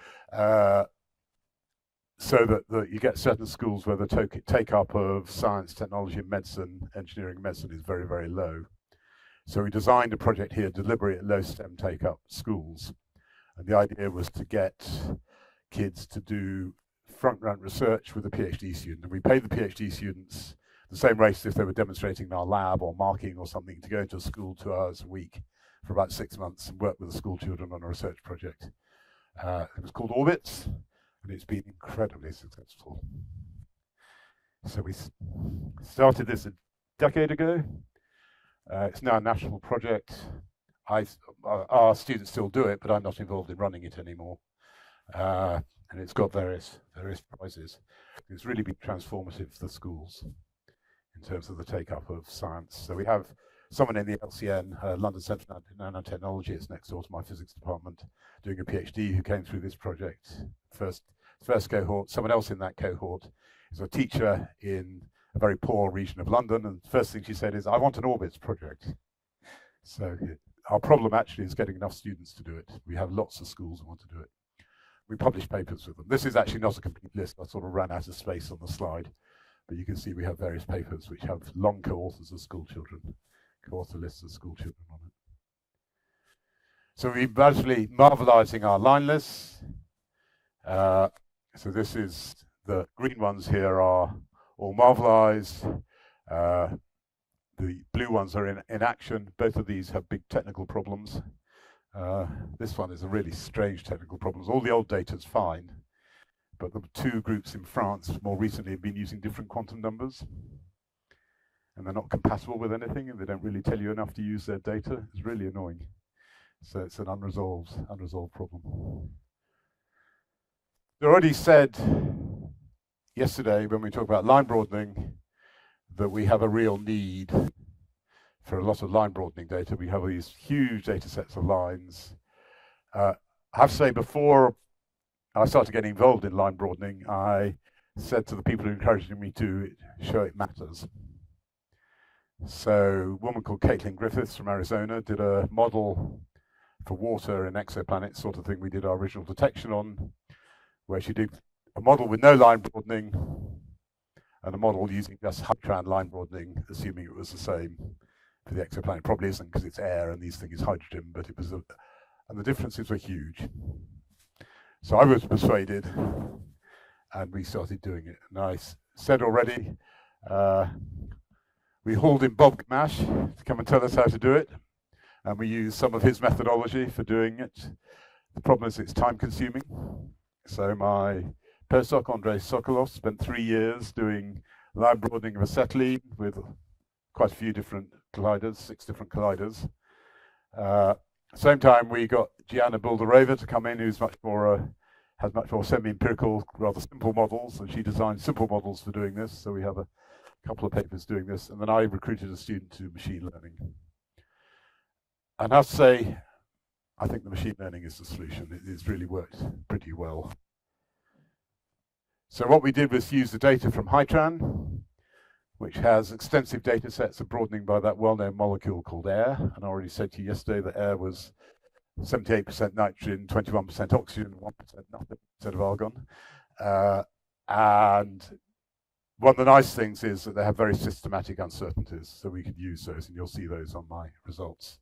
So that you get certain schools where the take-up of science, technology, medicine, engineering, medicine is very, very low. So we designed a project here, deliberate low STEM take-up schools. And the idea was to get kids to do front-run research with a PhD student. And we paid the PhD students the same rate as if they were demonstrating in our lab or marking or something to go into a school 2 hours a week for about 6 months and worked with the school children on a research project. It was called Orbits, and it's been incredibly successful. So we started this a decade ago. It's now a national project. Our students still do it, but I'm not involved in running it anymore. And it's got various prizes. It's really been transformative for the schools in terms of the take-up of science. So we have someone in the LCN, London Centre for Nanotechnology, it's next door to my physics department, doing a PhD who came through this project. First cohort, someone else in that cohort is a teacher in a very poor region of London, and the first thing she said is, I want an orbits project. So our problem actually is getting enough students to do it. We have lots of schools who want to do it. We publish papers with them. This is actually not a complete list. I sort of ran out of space on the slide, but you can see we have various papers which have long co-authors of school children, co-author lists of school children on it. So we're gradually marvelising our line lists. So this is, the green ones here are all marvelised. The blue ones are in action. Both of these have big technical problems. This one is a really strange technical problem. All the old data is fine, but the two groups in France more recently have been using different quantum numbers, and they're not compatible with anything, and they don't really tell you enough to use their data. It's really annoying. So it's an unresolved problem. I already said yesterday when we talked about line broadening that we have a real need for a lot of line broadening data. We have these huge data sets of lines. I have to say, before I started getting involved in line broadening, I said to the people who encouraged me to show it matters. So a woman called Caitlin Griffiths from Arizona did a model for water in exoplanets, sort of thing we did our original detection on, where she did a model with no line broadening and a model using just Hytran line broadening, assuming it was the same for the exoplanet. It probably isn't because it's air and these things is hydrogen, but it was, and the differences were huge. So I was persuaded, and we started doing it. And I said already, we hauled in Bob Gamash to come and tell us how to do it, and we used some of his methodology for doing it. The problem is it's time consuming. So my postdoc, Andrei Sokolov, spent 3 years doing line broadening of acetylene with quite a few different colliders, 6 different colliders. Same time, we got Gianna Buldarova to come in, who's much more has much more semi-empirical, rather simple models, and she designed simple models for doing this. So we have a couple of papers doing this, and then I recruited a student to machine learning. And I have to say, I think the machine learning is the solution. It's really worked pretty well. So what we did was use the data from Hytran, which has extensive data sets of broadening by that well-known molecule called air. And I already said to you yesterday that air was 78% nitrogen, 21% oxygen, 1% nothing, instead of argon. And one of the nice things is that they have very systematic uncertainties, so we could use those, and you'll see those on my results.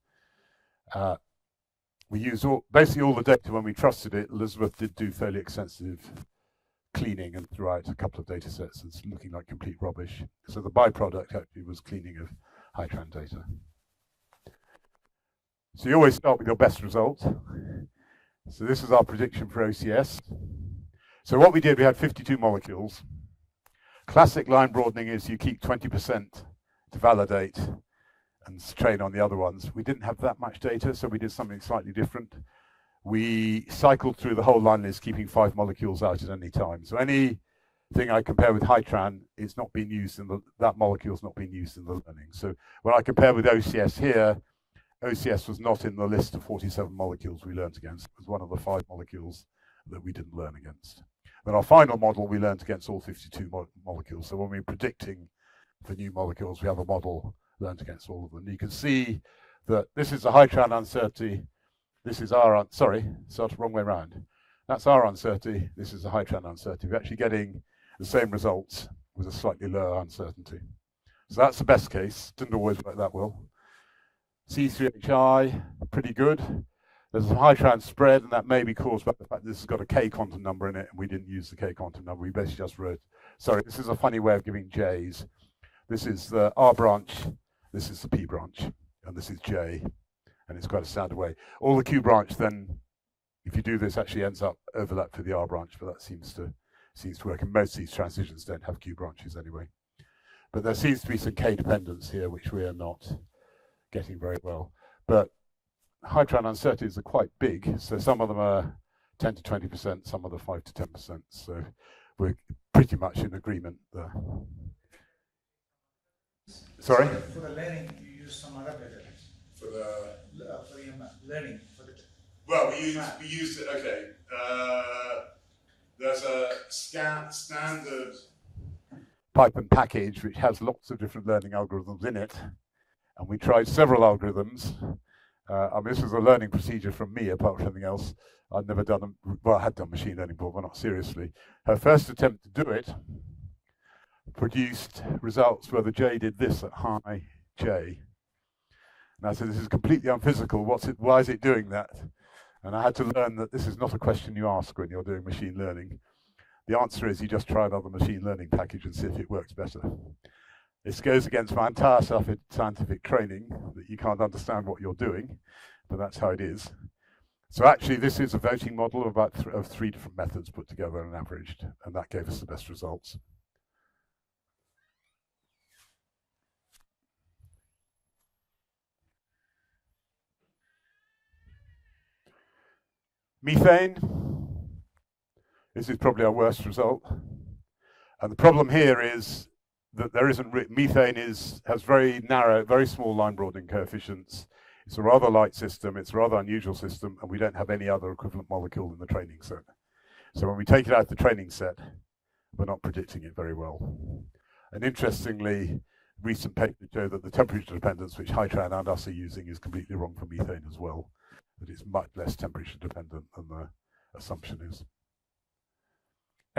We used basically all the data when we trusted it. Elizabeth did do fairly extensive cleaning and threw out a couple of data sets that's looking like complete rubbish. So the byproduct actually was cleaning of Hytran data. So you always start with your best result. So this is our prediction for OCS. So what we did, we had 52 molecules. Classic line broadening is you keep 20% to validate and train on the other ones. We didn't have that much data, so we did something slightly different. We cycled through the whole line list, keeping 5 molecules out at any time. So anything I compare with Hytran, it's not being used in that molecule's not being used in the learning. So when I compare with OCS here, OCS was not in the list of 47 molecules we learned against. It was one of the 5 molecules that we didn't learn against. Then our final model, we learned against all 52 molecules. So when we're predicting for new molecules, we have a model learned against all of them. You can see that this is the Hytran uncertainty. This is our, sorry, started wrong way around. That's our uncertainty. This is the Hytran uncertainty. We're actually getting the same results with a slightly lower uncertainty. So that's the best case. Didn't always work that well. C3HI, pretty good. There's a Hytran spread, and that may be caused by the fact that this has got a K quantum number in it, and we didn't use the K quantum number. We basically just wrote, sorry, this is a funny way of giving J's. This is the R branch, this is the P branch, and this is J. and it's quite a standard way. All the Q branch then, if you do this, actually ends up overlapped with the R branch, but that seems to work. And most of these transitions don't have Q branches anyway. But there seems to be some K dependence here, which we are not getting very well. But high-tran uncertainties are quite big, so some of them are 10 to 20%, some of them 5 to 10%. So we're pretty much in agreement there. Sorry? For the learning, you use some other methods. For the learning, for the well, we used it. Okay, there's a standard Python package which has lots of different learning algorithms in it, and we tried several algorithms. This was a learning procedure from me, apart from anything else. I'd never done them. Well, I had done machine learning before, but not seriously. Her first attempt to do it produced results where the J did this at high J. And I said, this is completely unphysical. Why is it doing that? And I had to learn that this is not a question you ask when you're doing machine learning. The answer is you just try another machine learning package and see if it works better. This goes against my entire scientific training, that you can't understand what you're doing, but that's how it is. So actually, this is a voting model of three different methods put together and averaged, and that gave us the best results. Methane. This is probably our worst result. And the problem here is that there isn't methane has very narrow, very small line broadening coefficients. It's a rather light system, it's a rather unusual system, and we don't have any other equivalent molecule in the training set. So when we take it out of the training set, we're not predicting it very well. And interestingly, recent papers show that the temperature dependence, which high-tran and us are using, is completely wrong for methane as well. That it's much less temperature dependent than the assumption is.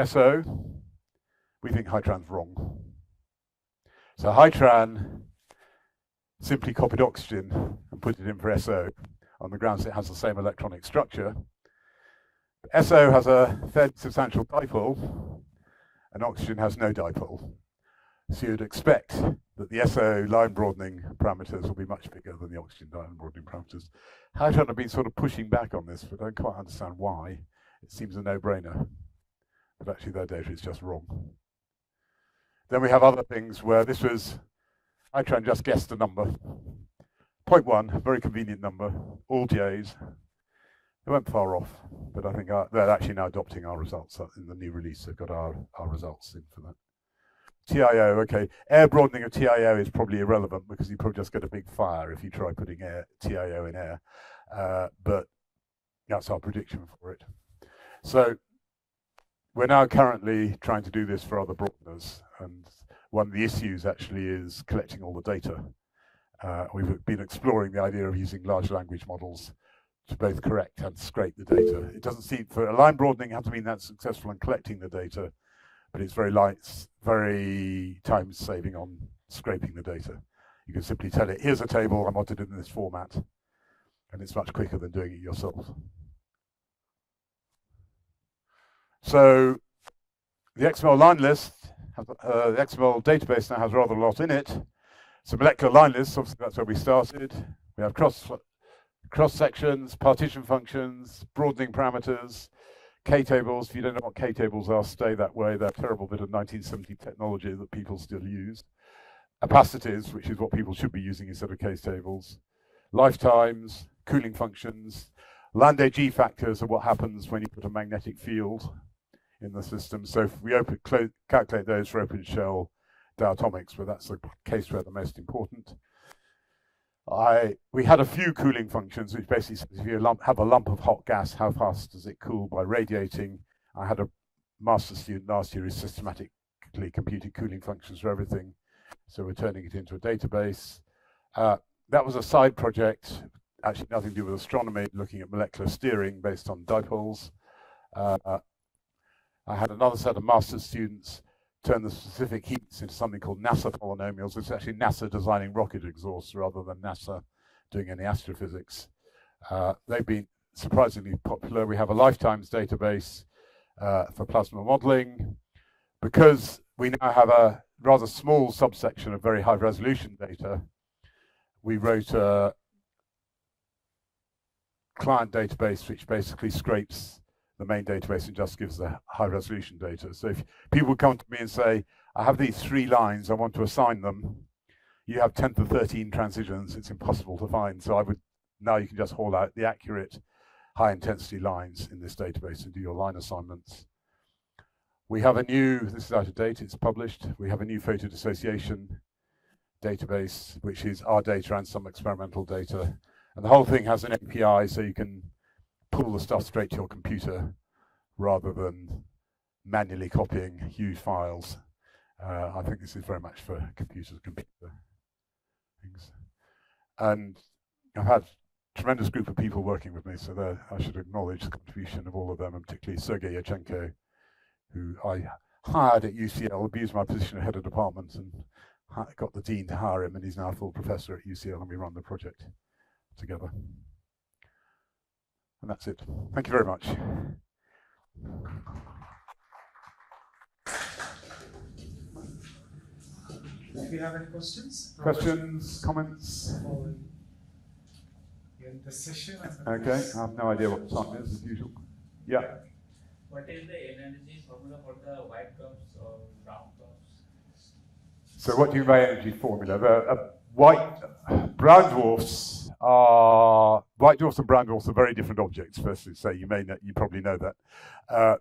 SO, we think high-tran's wrong. So high-tran simply copied oxygen and put it in for SO on the grounds it has the same electronic structure. SO has a fairly substantial dipole, and oxygen has no dipole. So you'd expect that the SO line broadening parameters will be much bigger than the oxygen line broadening parameters. High-tran have been sort of pushing back on this, but I don't quite understand why. It seems a no-brainer, but actually their data is just wrong. Then we have other things where this was, high-tran just guessed a number. 0.1, very convenient number, all J's. They weren't far off, but I think they're actually now adopting our results in the new release. They've got our results in for that. TIO, okay. Air broadening of TIO is probably irrelevant because you probably just get a big fire if you try putting TIO in air. But that's our prediction for it. So we're now currently trying to do this for other broadeners. And one of the issues actually is collecting all the data. We've been exploring the idea of using large language models to both correct and scrape the data. It doesn't seem, for a line broadening, it hasn't been that successful in collecting the data, but it's very light, very time saving on scraping the data. You can simply tell it, here's a table, I want it in this format, and it's much quicker than doing it yourself. So the XML line list, the XML database now has rather a lot in it. So molecular line lists, obviously that's where we started. We have cross sections, partition functions, broadening parameters, K-tables. If you don't know what K-tables are, stay that way. They're a terrible bit of 1970 technology that people still use. Opacities, which is what people should be using instead of K-tables. Lifetimes, cooling functions. Landé G factors are what happens when you put a magnetic field in the system. So if we calculate those for open shell diatomics, but that's the case where they're most important. We had a few cooling functions, which basically says if you have a lump of hot gas, how fast does it cool by radiating? I had a master's student last year who systematically computed cooling functions for everything. So we're turning it into a database. That was a side project, actually nothing to do with astronomy, looking at molecular steering based on dipoles. I had another set of master's students turn the specific heats into something called NASA polynomials. It's actually NASA designing rocket exhausts rather than NASA doing any astrophysics. They've been surprisingly popular. We have a lifetimes database for plasma modeling. Because we now have a rather small subsection of very high resolution data, we wrote a client database which basically scrapes the main database and just gives the high resolution data. So if people come to me and say, I have these 3 lines, I want to assign them, you have 10 to 13 transitions, it's impossible to find. So now you can just haul out the accurate high intensity lines in this database and do your line assignments. We have this is out of date, it's published, we have a new photo dissociation database, which is our data and some experimental data. And the whole thing has an API, so you can pull the stuff straight to your computer rather than manually copying huge files. I think this is very much for computer things. And I've had a tremendous group of people working with me, so I should acknowledge the contribution of all of them, and particularly Sergei Yachenko, who I hired at UCL, abused my position as head of department, and got the dean to hire him, and he's now a full professor at UCL, and we run the project together. And that's it. Thank you very much. If you have any questions? Questions, comments? In the session. Okay, I have no idea what the time is, as usual. Yeah. What is the energy formula for the white dwarfs or brown dwarfs? So what do you mean by energy formula? Brown dwarfs and brown dwarfs are very different objects. Firstly, so you probably know that.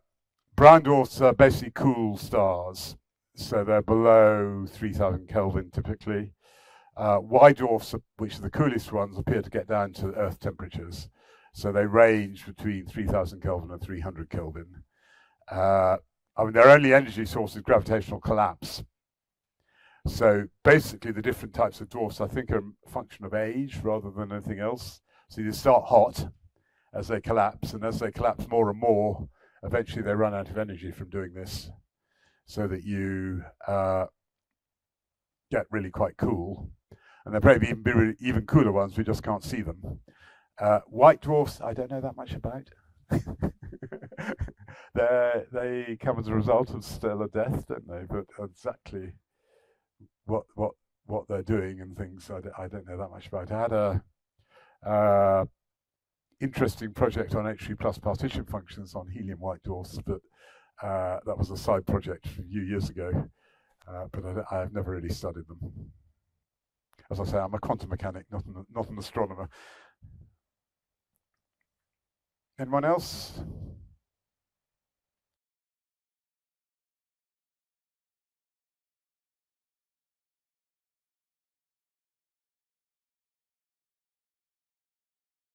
Brown dwarfs are basically cool stars, so they're below 3,000 Kelvin typically. White dwarfs, which are the coolest ones, appear to get down to Earth temperatures. So they range between 3,000 Kelvin and 300 Kelvin. Their only energy source is gravitational collapse. So basically the different types of dwarfs, I think, are a function of age rather than anything else. So you start hot as they collapse, and as they collapse more and more, eventually they run out of energy from doing this, so that you get really quite cool. And there probably be even cooler ones, we just can't see them. White dwarfs, I don't know that much about. They come as a result of stellar death, don't they? But exactly what they're doing and things, I don't know that much about. I had a interesting project on H3 plus partition functions on helium white dwarfs, but that was a side project a few years ago. But I've never really studied them. As I say, I'm a quantum mechanic, not an astronomer. Anyone else?